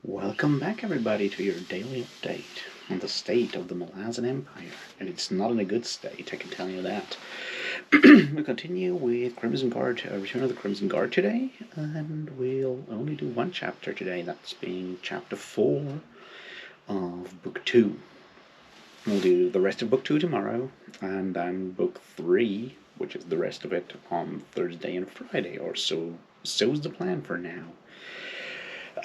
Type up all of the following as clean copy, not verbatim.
Welcome back, everybody, to your daily update on the state of the Malazan Empire. And it's not in a good state, I can tell you that. We'll continue with Crimson Guard, Return of the Crimson Guard today, and we'll only do one chapter today, that's being chapter 4 of book 2. We'll do the rest of book 2 tomorrow, and then book 3, which is the rest of it, on Thursday and Friday, or so's the plan for now.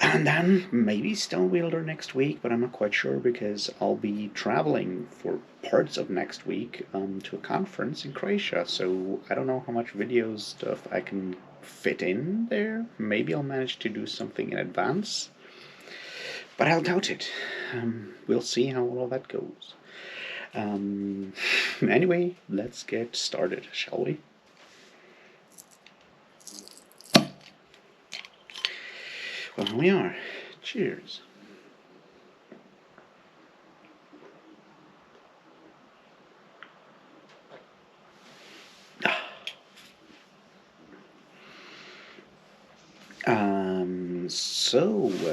And then maybe Stone Wielder next week, but I'm not quite sure because I'll be traveling for parts of next week to a conference in Croatia. So I don't know how much video stuff I can fit in there. Maybe I'll manage to do something in advance, but I'll doubt it. We'll see how all that goes. Anyway, let's get started, shall we? Well, here we are. Cheers.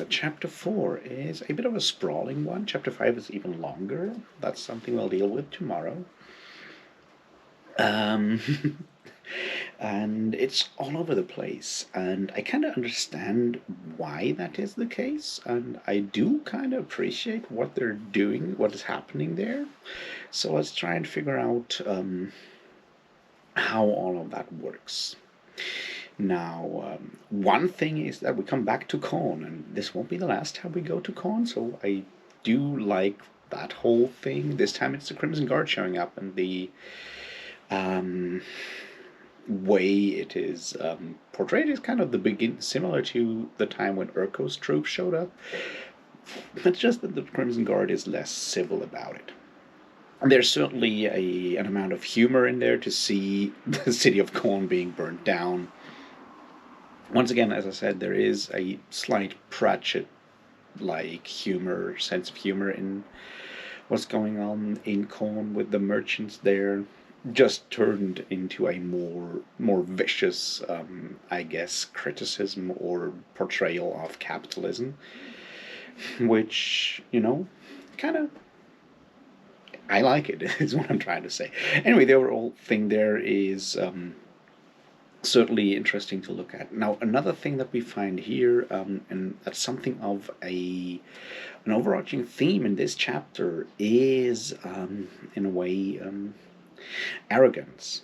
Chapter 4 is a bit of a sprawling one. Chapter 5 is even longer. That's something we'll deal with tomorrow. And it's all over the place, and I kind of understand why that is the case, and I do kind of appreciate what they're doing, what is happening there. So let's try and figure out how all of that works. Now, one thing is that we come back to Khorne, and this won't be the last time we go to Khorne, so I do like that whole thing. This time it's the Crimson Guard showing up, and the way it is portrayed is kind of similar to the time when Urko's troops showed up. It's just that the Crimson Guard is less civil about it. And there's certainly an amount of humor in there to see the city of Khorne being burnt down. Once again, as I said, there is a slight Pratchett-like sense of humor in what's going on in Khorne with the merchants there, just turned into a more vicious, I guess, criticism or portrayal of capitalism, which, kind of, I like it, is what I'm trying to say. Anyway, the overall thing there is certainly interesting to look at. Now, another thing that we find here, and that's something of an overarching theme in this chapter, is, in a way, arrogance,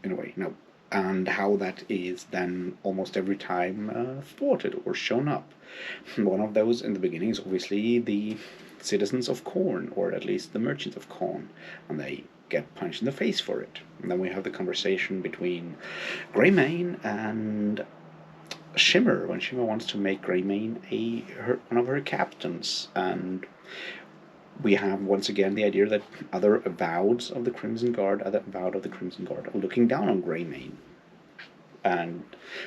in a way. Now, and how that is then almost every time thwarted or shown up. One of those in the beginning is obviously the citizens of Khorne, or at least the merchants of Khorne, and they get punched in the face for it. And then we have the conversation between Greymane and Shimmer, when Shimmer wants to make Greymane one of her captains, and we have once again the idea that other avowed of the Crimson Guard are looking down on Greymane, and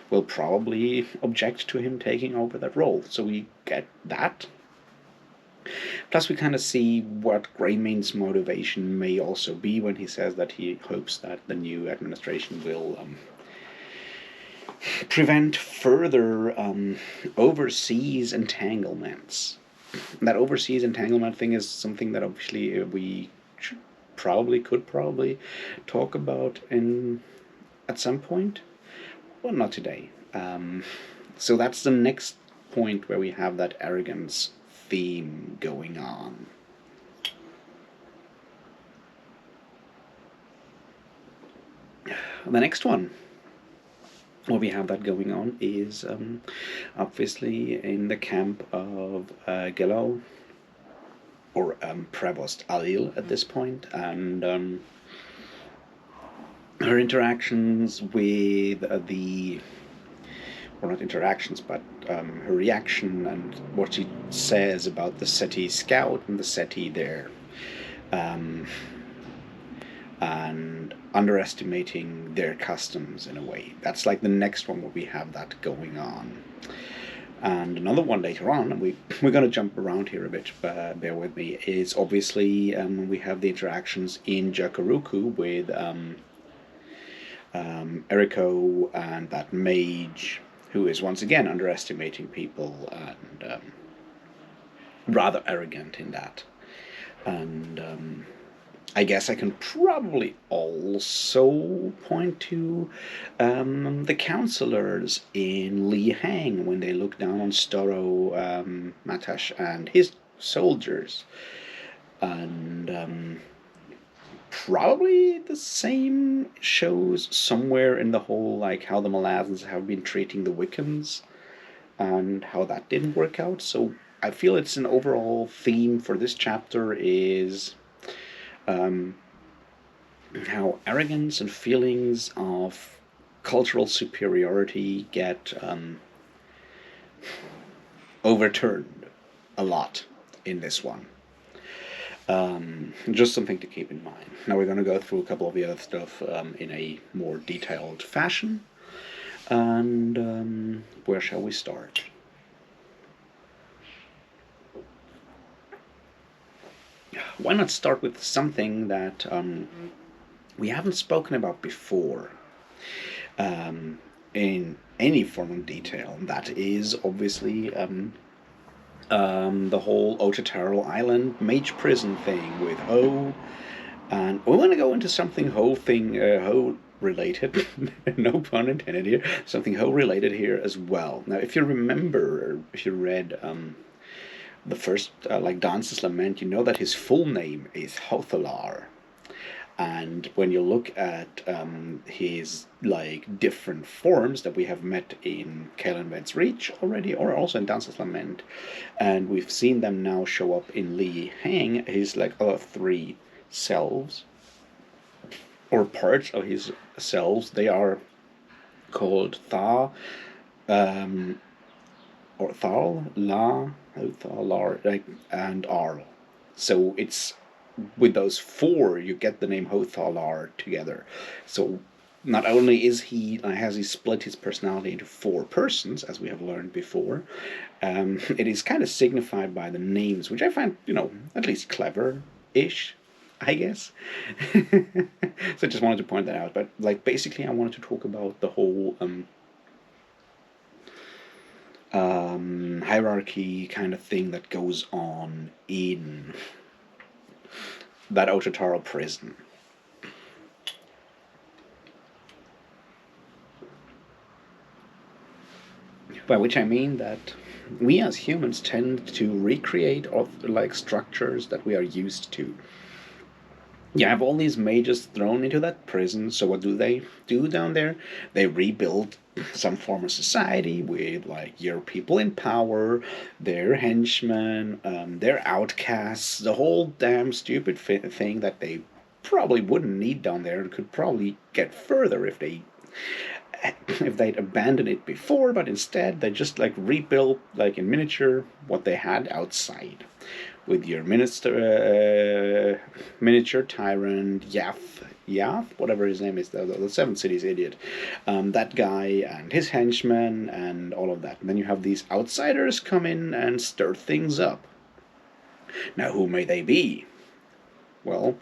will probably object to him taking over that role. So we get that. Plus, we kind of see what Greymane's motivation may also be when he says that he hopes that the new administration will prevent further overseas entanglements. That overseas entanglement thing is something that obviously we could probably talk about at some point. Well, not today. So that's the next point where we have that arrogance theme going on. The next one, where we have that going on, is obviously in the camp of Gelo, or Prevost Alil at this point, and her interactions with not interactions, but her reaction and what she says about the Seti scout and the Seti there, and underestimating their customs in a way. That's like the next one where we have that going on. And another one later on, and we're going to jump around here a bit, bear with me, is obviously we have the interactions in Jakaruku with Eriko and that mage, who is once again underestimating people and rather arrogant in that. And I guess I can probably also point to the counselors in Li Hang when they look down on Storo Matash and his soldiers. And probably the same shows somewhere in the whole, like how the Malazans have been treating the Wiccans and how that didn't work out. So I feel it's an overall theme for this chapter is um, how arrogance and feelings of cultural superiority get overturned a lot in this one. Just something to keep in mind. Now we're going to go through a couple of the other stuff in a more detailed fashion. And where shall we start? Why not start with something that we haven't spoken about before in any form of detail? That is obviously the whole Otataro Island mage prison thing with Ho. And we want to go into something Ho related, no pun intended here, something Ho related here as well. Now, if you remember, if you read the first, like Dance's Lament, you know that his full name is Hothalar. And when you look at his like different forms that we have met in Kaelinved's Reach already, or also in Dance's Lament, and we've seen them now show up in Li Hang, his like other three selves, or parts of his selves, they are called Tha, or Thal, La, Thalar, like, and Arl. So it's with those four you get the name Hothalar together. So not only is he has he split his personality into four persons, as we have learned before, it is kind of signified by the names, which I find, at least clever-ish, I guess. So I just wanted to point that out. But like basically, I wanted to talk about the whole hierarchy kind of thing that goes on in that Otataro prison. By which I mean that we as humans tend to recreate like structures that we are used to. You have all these mages thrown into that prison, so what do they do down there? They rebuild some form of society with like your people in power, their henchmen, their outcasts, the whole damn stupid thing that they probably wouldn't need down there and could probably get further if they'd abandoned it before, but instead they just like rebuilt like in miniature what they had outside with your miniature tyrant Yath, whatever his name is, the Seven Cities idiot, that guy and his henchmen and all of that. And then you have these outsiders come in and stir things up. Now, who may they be? Well,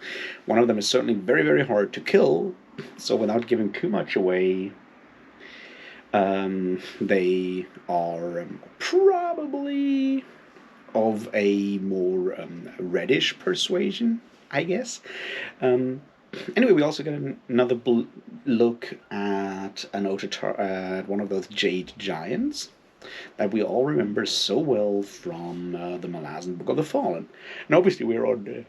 one of them is certainly very, very hard to kill. So, without giving too much away, they are probably of a more reddish persuasion, I guess. Anyway, we also get another look at at one of those jade giants that we all remember so well from the Malazan Book of the Fallen. And obviously, we're on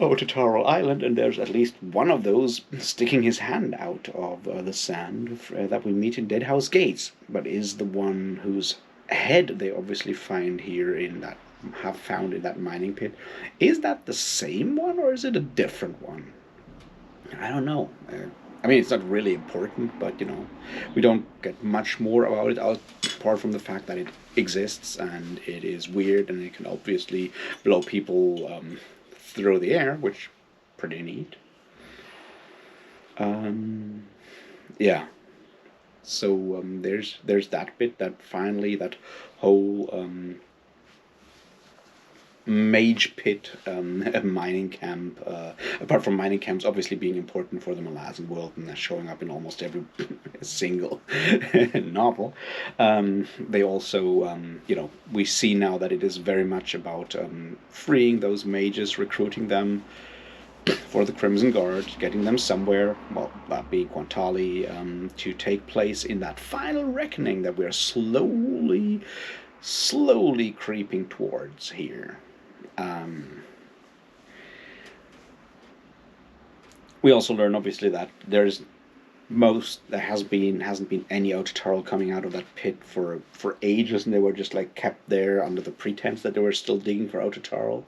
Otataro Island, and there's at least one of those sticking his hand out of the sand that we meet in Deadhouse Gates, but is the one whose head they obviously find here have found in that mining pit. Is that the same one, or is it a different one? I don't know. I mean, it's not really important, but we don't get much more about it apart from the fact that it exists and it is weird and it can obviously blow people through the air, which pretty neat. Yeah. So there's that bit that finally that whole mage pit mining camp. Apart from mining camps obviously being important for the Malayan world and showing up in almost every single novel, they also, we see now that it is very much about freeing those mages, recruiting them for the Crimson Guard, getting them somewhere, well, that being Quantali, to take place in that final reckoning that we're slowly creeping towards here. We also learn, obviously, that hasn't been any Otatarl coming out of that pit for ages, and they were just like kept there under the pretense that they were still digging for Otatarl.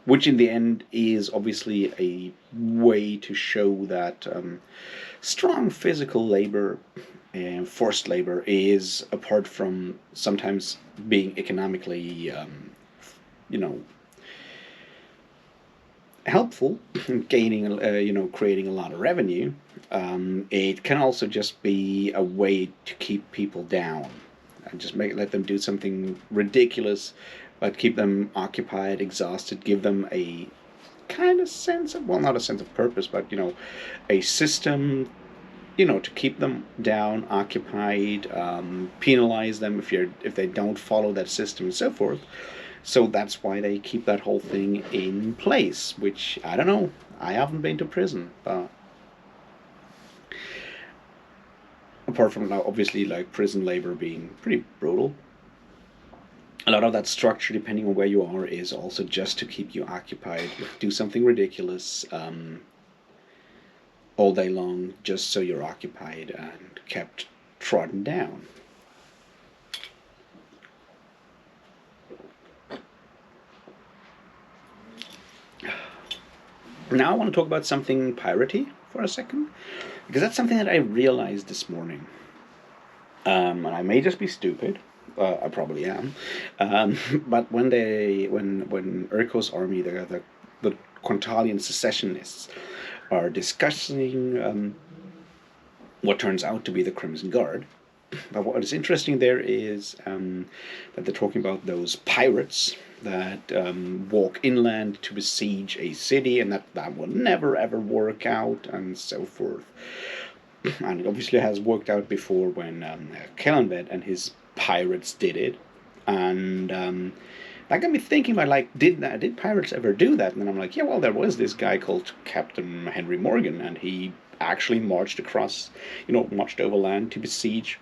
Which in the end is obviously a way to show that strong physical labor and forced labor is, apart from sometimes being economically, helpful in gaining, creating a lot of revenue, it can also just be a way to keep people down and just let them do something ridiculous, but keep them occupied, exhausted, give them a kind of sense of, well, not a sense of purpose, but, a system, to keep them down, occupied, penalize them if they don't follow that system and so forth. So that's why they keep that whole thing in place, which, I don't know, I haven't been to prison, but apart from now, obviously, like, prison labor being pretty brutal, a lot of that structure, depending on where you are, is also just to keep you occupied. Do something ridiculous all day long, just so you're occupied and kept trodden down. Now I want to talk about something piratey for a second, because that's something that I realized this morning. And I may just be stupid. I probably am. But when Urko's army, the Quantalian secessionists, are discussing what turns out to be the Crimson Guard, but what is interesting there is that they're talking about those pirates that walk inland to besiege a city, and that will never ever work out, and so forth. And it obviously has worked out before when Kellenbed and his pirates did it, and that got me thinking about, like, did pirates ever do that? And then I'm like, yeah, well, there was this guy called Captain Henry Morgan, and he actually marched overland to besiege,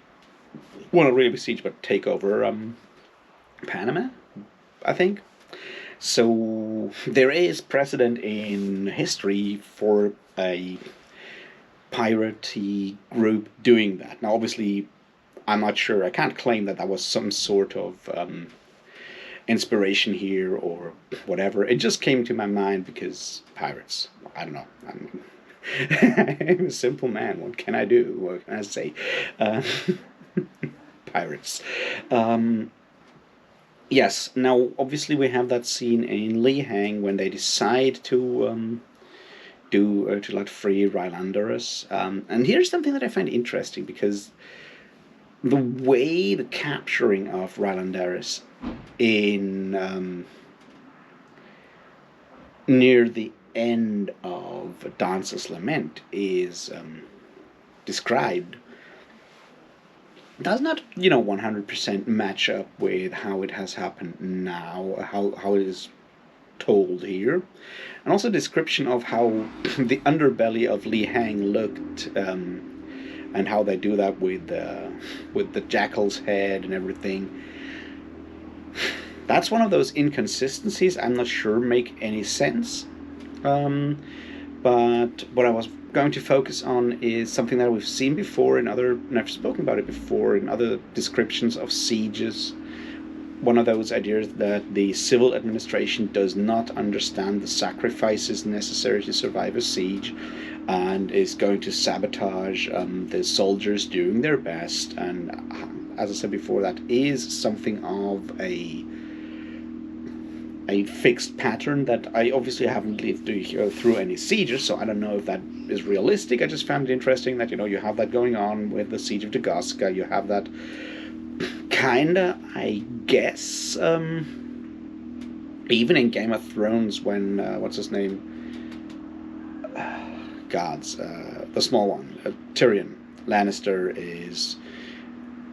well, not really besiege, but take over Panama, I think. So there is precedent in history for a piratey group doing that. Now, obviously, I'm not sure. I can't claim that was some sort of inspiration here or whatever. It just came to my mind because pirates. I don't know. I'm a simple man. What can I do? What can I say? Pirates. Yes. Now, obviously, we have that scene in Li Hang when they decide to let free Rylanderus. And here's something that I find interesting, because the way the capturing of Rylanderus in near the end of Dance's Lament is described does not 100% match up with how it has happened now, how it is told here, and also description of how the underbelly of Li Hang looked, and how they do that with the jackal's head and everything. That's one of those inconsistencies I'm not sure make any sense. But what I was going to focus on is something that we've seen before and I've spoken about it before in other descriptions of sieges. One of those ideas that the civil administration does not understand the sacrifices necessary to survive a siege, and is going to sabotage the soldiers doing their best. And as I said before, that is something of a fixed pattern that I obviously haven't lived through any sieges, so I don't know if that is realistic. I just found it interesting that you have that going on with the siege of Dagaska. You have that Kinda, I guess. Even in Game of Thrones, when what's his name? Gods, the small one, Tyrion Lannister is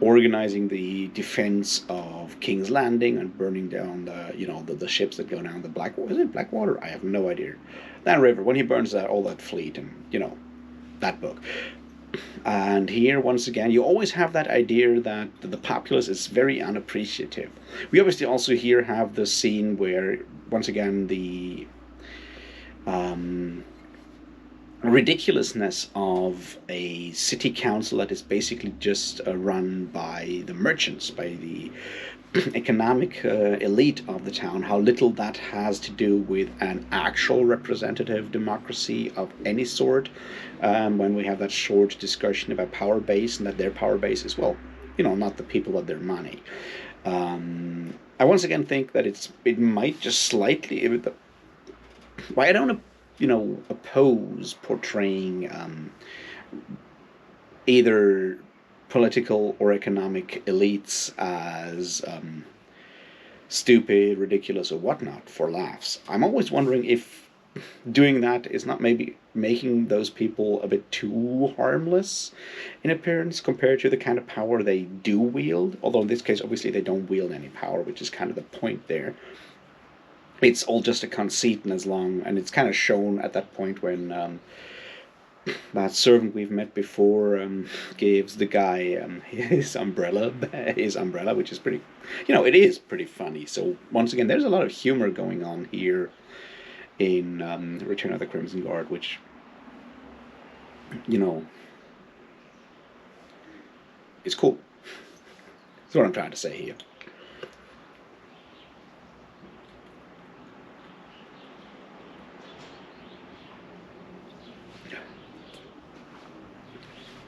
organizing the defense of King's Landing and burning down the ships that go down the Blackwater. Is it Blackwater? I have no idea. That river, when he burns all that fleet, and that book. And here, once again, you always have that idea that the populace is very unappreciative. We obviously also here have the scene where, once again, the ridiculousness of a city council that is basically just run by the merchants, by the economic elite of the town, how little that has to do with an actual representative democracy of any sort. When we have that short discussion about power base, and that their power base is, well, not the people but their money. I once again think that it might just slightly. Why I don't oppose portraying either political or economic elites as stupid, ridiculous, or whatnot for laughs. I'm always wondering if doing that is not maybe making those people a bit too harmless in appearance compared to the kind of power they do wield. Although in this case, obviously, they don't wield any power, which is kind of the point there. It's all just a conceit, and it's kind of shown at that point when that servant we've met before gives the guy his umbrella, which is pretty, it is pretty funny. So once again, there's a lot of humor going on here in Return of the Crimson Guard, which, is cool. That's what I'm trying to say here.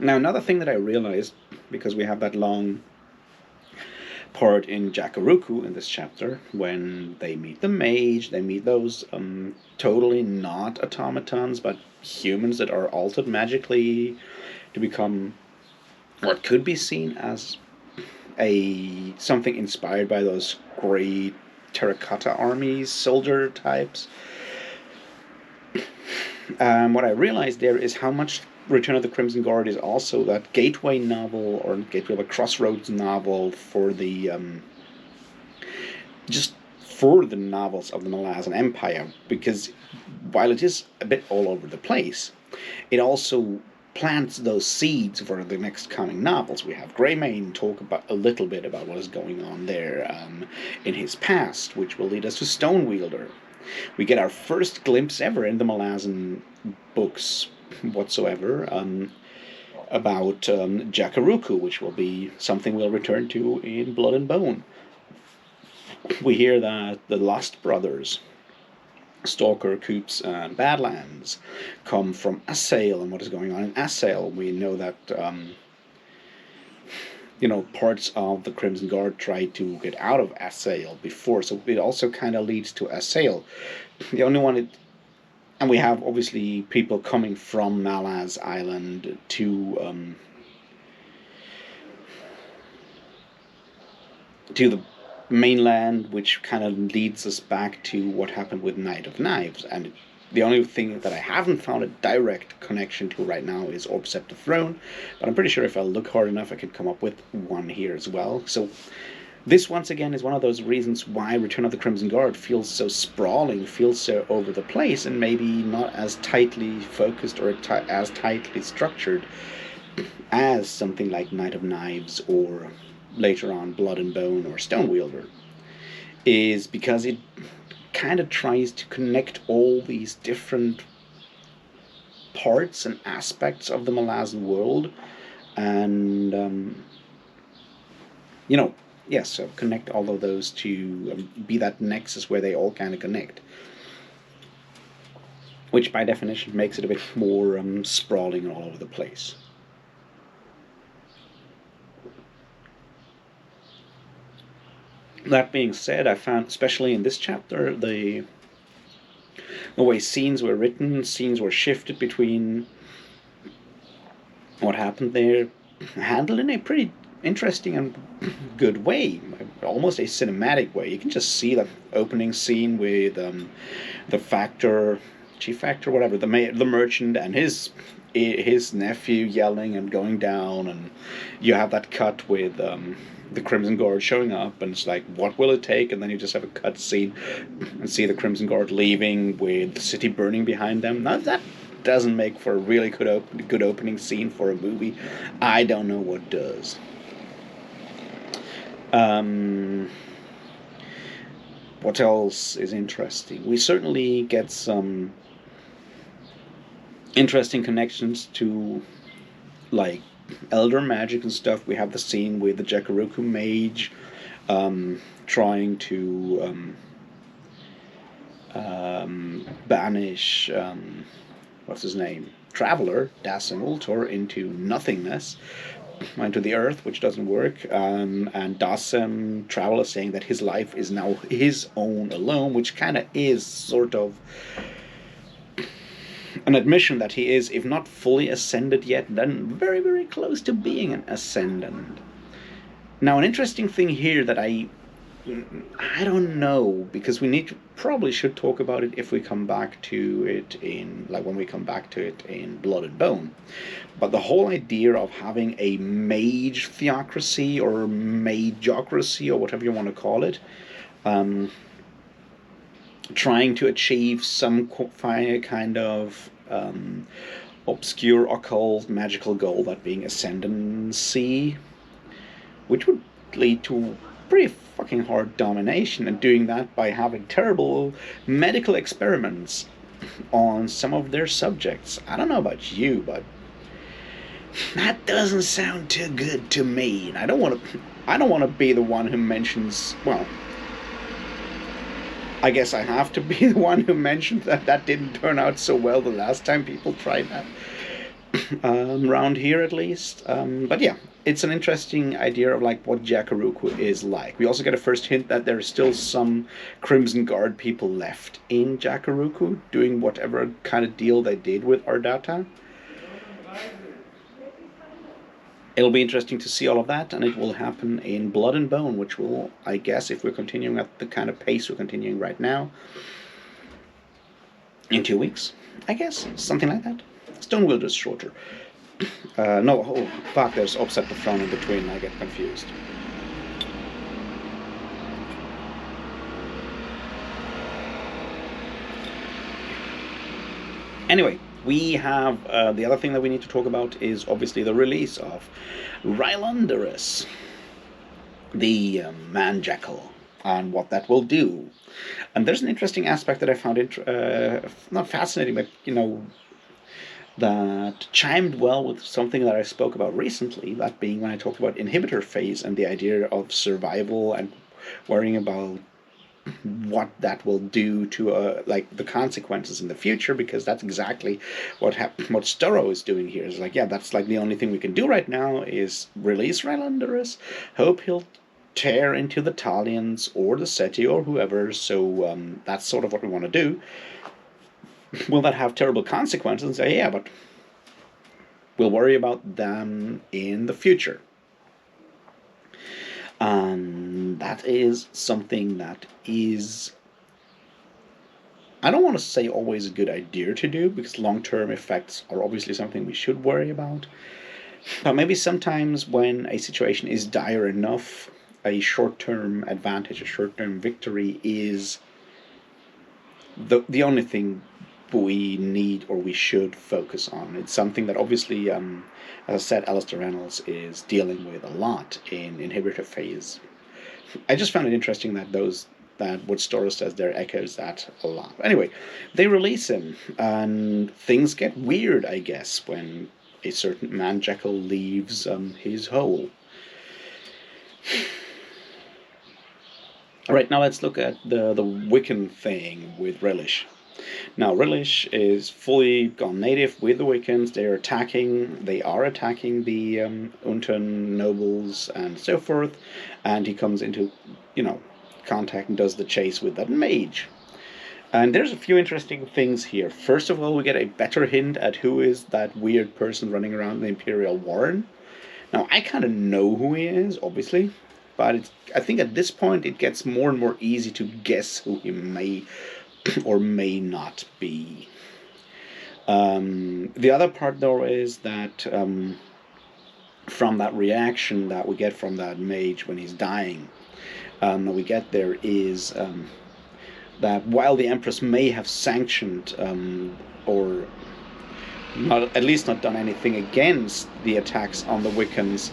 Now, another thing that I realized, because we have that long part in Jakaruku in this chapter, when they meet the mage, they meet those totally not automatons, but humans that are altered magically to become what could be seen as something inspired by those great terracotta armies, soldier types. What I realized there is how much Return of the Crimson Guard is also that gateway novel, or gateway of a crossroads novel for the just for the novels of the Malazan Empire, because while it is a bit all over the place, it also plants those seeds for the next coming novels. We have Greymane talk about a little bit about what is going on there in his past, which will lead us to Stonewielder. We get our first glimpse ever in the Malazan books whatsoever about Jakaruku, which will be something we'll return to in Blood and Bone. We hear that the Lost Brothers, Stalker, Coops, and Badlands, come from Assail, and what is going on in Assail. We know that parts of the Crimson Guard tried to get out of Assail before, so it also kind of leads to Assail. The only one and we have obviously people coming from Malaz Island to the mainland, which kind of leads us back to what happened with Knight of Knives. And the only thing that I haven't found a direct connection to right now is Orb Scepter Throne, but I'm pretty sure if I look hard enough, I can come up with one here as well. So this, once again, is one of those reasons why Return of the Crimson Guard feels so sprawling, feels so over the place, and maybe not as tightly focused or as tightly structured as something like Knight of Knives or later on Blood and Bone or Stonewielder, is because it kind of tries to connect all these different parts and aspects of the Malazan world, and yes, so connect all of those to be that nexus where they all kind of connect, which by definition makes it a bit more sprawling and all over the place. That being said, I found, especially in this chapter, the way scenes were written, scenes were shifted between what happened there, handled in a pretty interesting and good way, almost a cinematic way. You can just see the opening scene with the factor, chief factor, whatever, the merchant and his nephew yelling and going down, and you have that cut with the Crimson Guard showing up, and it's like, what will it take? And then you just have a cut scene and see the Crimson Guard leaving with the city burning behind them. Now that doesn't make for a really good opening scene for a movie. I don't know what does. What else is interesting? We certainly get some interesting connections to, like, elder magic and stuff. We have the scene with the Jakaruku mage trying to banish what's his name, Traveler, Dassen Ultor, into nothingness, into the earth, which doesn't work. And Dassen Traveler saying that his life is now his own alone, which kind of is sort of an admission that he is, if not fully ascended yet, then very, very close to being an ascendant. Now, an interesting thing here that I don't know, because probably should talk about it if we come back to it when we come back to it in Blood and Bone. But the whole idea of having a mage theocracy or magocracy or whatever you want to call it, trying to achieve some kind of obscure occult magical goal, that being ascendancy, which would lead to pretty fucking hard domination, and doing that by having terrible medical experiments on some of their subjects. I don't know about you, but that doesn't sound too good to me. And I don't want to be the one who mentions, well, I guess I have to be the one who mentioned that didn't turn out so well the last time people tried that. Around here at least. But yeah, it's an interesting idea of like what Jakaruku is like. We also get a first hint that there are still some Crimson Guard people left in Jakaruku doing whatever kind of deal they did with Ardata. It'll be interesting to see all of that, and it will happen in Blood and Bone, which will, I guess, if we're continuing at the kind of pace we're continuing right now, in 2 weeks, I guess, something like that. Stonewield is shorter. No, oh fuck, there's Upset the Throne in between, I get confused. Anyway, we have the other thing that we need to talk about is obviously the release of Rylanderus, the man jackal, and what that will do. And there's an interesting aspect that I found not fascinating, but that chimed well with something that I spoke about recently, that being when I talked about inhibitor phase and the idea of survival and worrying about what that will do to like the consequences in the future, because that's exactly what Storrow is doing here. Is like, yeah, that's like the only thing we can do right now is release Rylanderus, hope he'll tear into the Talians or the Seti or whoever. So that's sort of what we want to do. Will that have terrible consequences? And say, yeah, but we'll worry about them in the future. And that is something that is, I don't want to say always a good idea to do, because long-term effects are obviously something we should worry about. But maybe sometimes when a situation is dire enough, a short-term advantage, a short-term victory is the only thing we need or we should focus on. It's something that obviously, as I said, Alistair Reynolds is dealing with a lot in inhibitor phase. I just found it interesting that what Storrow says there echoes that a lot. But anyway, they release him, and things get weird, I guess, when a certain man jackal leaves his hole. Alright, now let's look at the Wiccan thing with Relish. Now, Relish is fully gone native with the Wiccans. They are attacking the Untun nobles and so forth, and he comes into, contact and does the chase with that mage. And there's a few interesting things here. First of all, we get a better hint at who is that weird person running around the Imperial Warren. Now, I kind of know who he is, obviously, but I think at this point it gets more and more easy to guess who he may or may not be. The other part, though, is that from that reaction that we get from that mage when he's dying, that we get there is that while the Empress may have sanctioned or not, at least not done anything against the attacks on the Wiccans,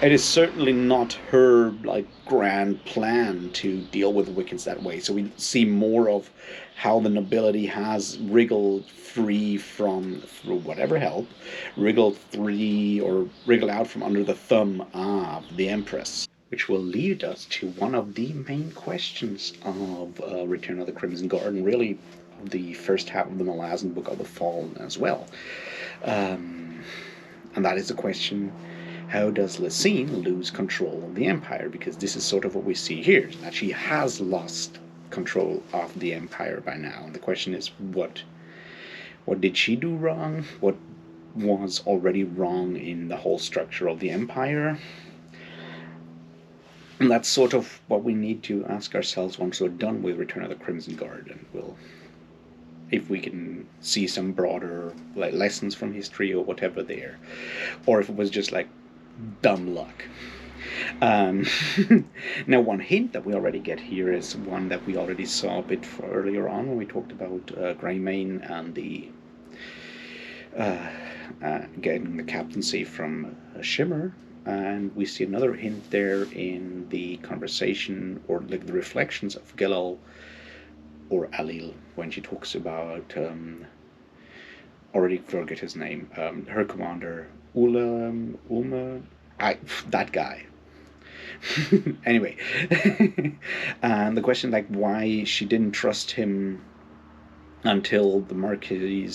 it is certainly not her like grand plan to deal with the Wiccans that way. So we see more of how the nobility has wriggled free from, through whatever help, wriggled free or wriggled out from under the thumb of the Empress. Which will lead us to one of the main questions of Return of the Crimson Guard, and really the first half of the Malazan Book of the Fallen as well. And that is the question, how does Lysine lose control of the Empire? Because this is sort of what we see here, that she has lost control of the Empire by now. And the question is, what did she do wrong? What was already wrong in the whole structure of the Empire? And that's sort of what we need to ask ourselves once we're done with Return of the Crimson Guard, and we'll, if we can see some broader like lessons from history or whatever there, or if it was just like dumb luck. Now, one hint that we already get here is one that we already saw a bit earlier on when we talked about Greymane and the getting the captaincy from Shimmer. And we see another hint there in the conversation or like the reflections of Gelal or Alil when she talks about already forget his name, her commander Ulma, that guy. Anyway, and the question like why she didn't trust him until the Marquis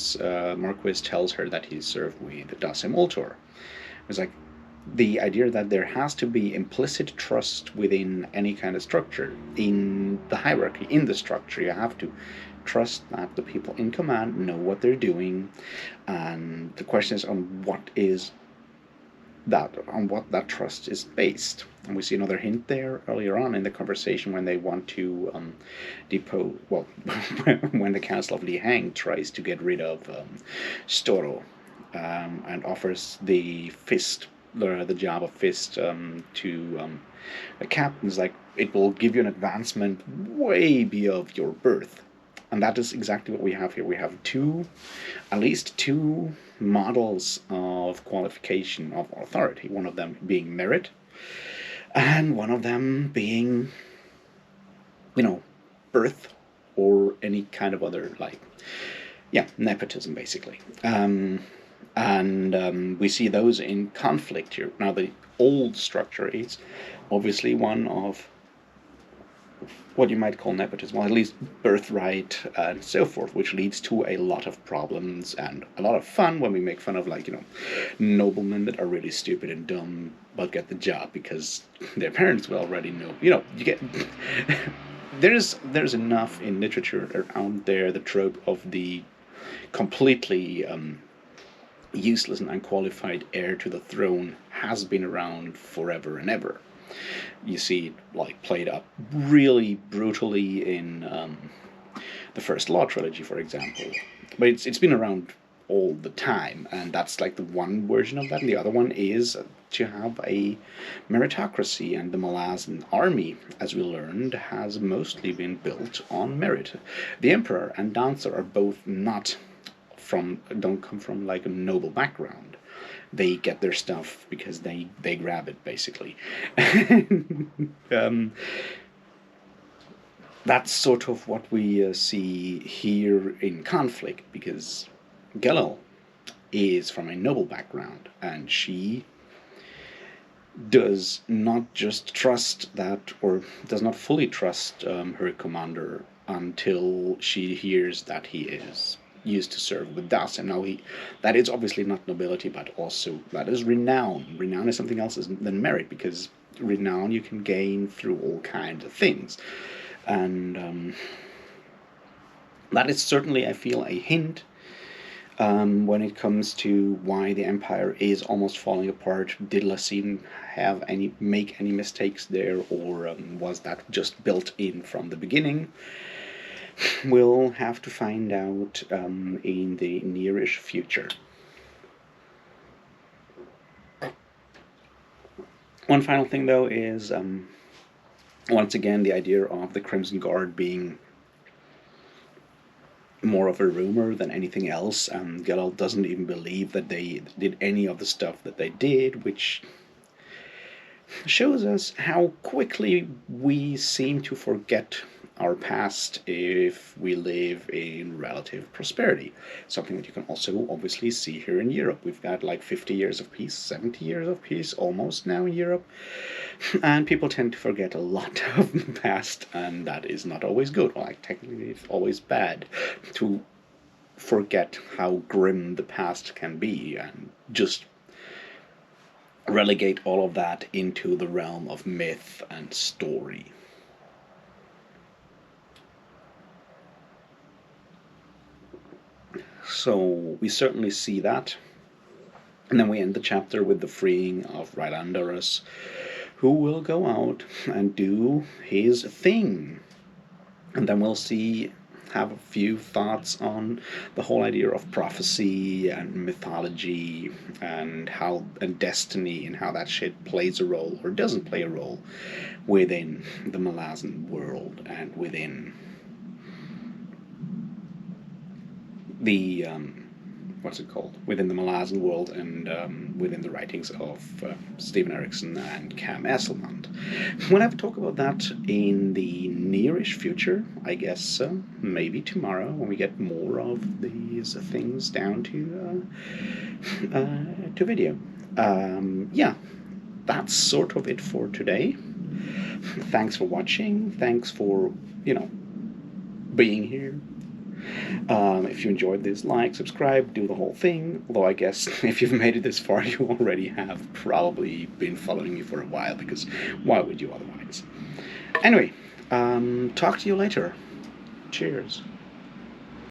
tells her that he served with Dasim Ultor. It's like the idea that there has to be implicit trust within any kind of structure, in the hierarchy, in the structure. You have to trust that the people in command know what they're doing, and the question is on what that trust is based. And we see another hint there earlier on in the conversation when they want to depose, well, when the Council of Li Hang tries to get rid of Storo and offers the job of Fist to the captain's like, it will give you an advancement way beyond your birth. And that is exactly what we have here. We have at least two models of qualification of authority. One of them being merit, and one of them being, birth or any kind of other, nepotism, basically. And we see those in conflict here. Now, the old structure is obviously one of what you might call nepotism, or at least birthright and so forth, which leads to a lot of problems and a lot of fun when we make fun of, noblemen that are really stupid and dumb but get the job because their parents will already know. You get there's enough in literature around there, the trope of the completely useless and unqualified heir to the throne has been around forever and ever. You see it played up really brutally in the First Law trilogy, for example. But it's been around all the time, and that's the one version of that. And the other one is to have a meritocracy, and the Malazan army, as we learned, has mostly been built on merit. The Emperor and Dancer are both don't come from a noble background. They get their stuff because they grab it, basically. That's sort of what we see here in conflict, because Gelal is from a noble background, and she does not just trust that, or does not fully trust her commander until she hears that he is used to serve with Das. And now that is obviously not nobility, but also that is renown. Renown is something else than merit, because renown you can gain through all kinds of things. And that is certainly, I feel, a hint When it comes to why the empire is almost falling apart, did Lassine make any mistakes there, or was that just built in from the beginning? We'll have to find out in the nearish future. One final thing, though, is once again the idea of the Crimson Guard being more of a rumor than anything else. Geralt doesn't even believe that they did any of the stuff that they did, which shows us how quickly we seem to forget our past if we live in relative prosperity. Something that you can also obviously see here in Europe. We've got like 50 years of peace, 70 years of peace almost now in Europe. And people tend to forget a lot of the past, and that is not always good. Like, technically, it's always bad to forget how grim the past can be and just relegate all of that into the realm of myth and story. So we certainly see that. And then we end the chapter with the freeing of Rylanderus, who will go out and do his thing. And then we'll have a few thoughts on the whole idea of prophecy and mythology and destiny and how that shit plays a role or doesn't play a role within the Malazan world and within the within the Malazan world and within the writings of Stephen Erickson and Cam Esselmond. We'll have to talk about that in the nearish future, I guess. Maybe tomorrow when we get more of these things down to video. Yeah, that's sort of it for today. Thanks for watching. Thanks for being here. If you enjoyed this, like, subscribe, do the whole thing. Although I guess if you've made it this far, you already have probably been following me for a while, because why would you otherwise? Anyway, talk to you later. Cheers.